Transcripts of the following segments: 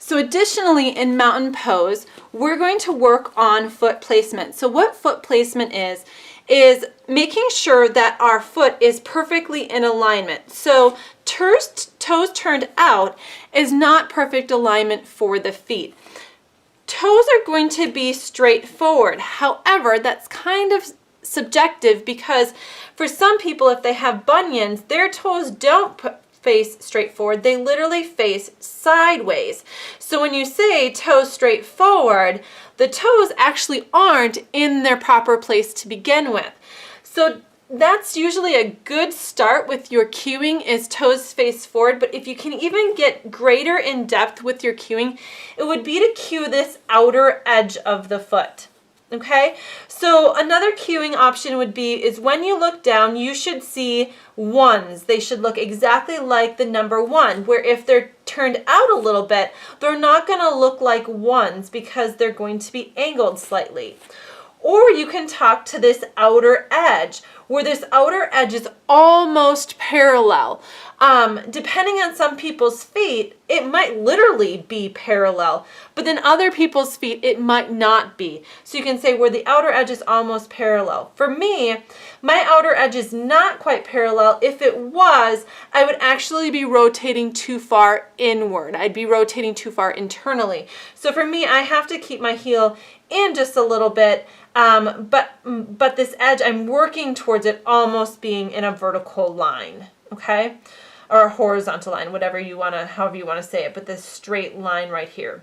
So additionally, in mountain pose, we're going to work on foot placement. So what foot placement is making sure that our foot is perfectly in alignment. So toes turned out is not perfect alignment for the feet. Toes are going to be straight forward. However, that's kind of subjective because for some people, if they have bunions, their toes don't face straight forward. They literally face sideways. So when you say toes straight forward, the toes actually aren't in their proper place to begin with. So that's usually a good start with your cueing is toes face forward, but if you can even get greater in depth with your cueing, it would be to cue this outer edge of the foot. Okay, so another cueing option would be is when you look down, you should see ones. They should look exactly like the number 1, where if they're turned out a little bit, they're not going to look like ones because they're going to be angled slightly. Or you can talk to this outer edge, where this outer edge is almost parallel. Depending on some people's feet, it might literally be parallel, but then other people's feet, it might not be. So you can say where the outer edge is almost parallel. For me, my outer edge is not quite parallel. If it was, I would actually be rotating too far inward. I'd be rotating too far internally. So for me, I have to keep my heel in just a little bit, but this edge, I'm working towards it almost being in a vertical line, okay? Or a horizontal line, whatever you want to, however you want to say it, but this straight line right here.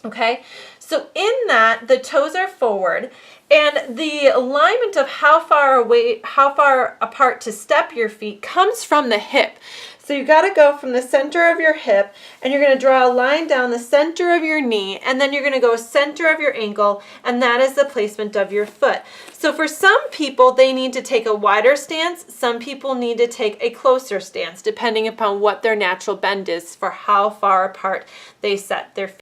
Okay, so in that, the toes are forward, and the alignment of how far apart to step your feet comes from the hip. So you got to go from the center of your hip, and you're going to draw a line down the center of your knee, and then you're going to go center of your ankle, and that is the placement of your foot. So for some people, they need to take a wider stance. Some people need to take a closer stance, depending upon what their natural bend is for how far apart they set their feet.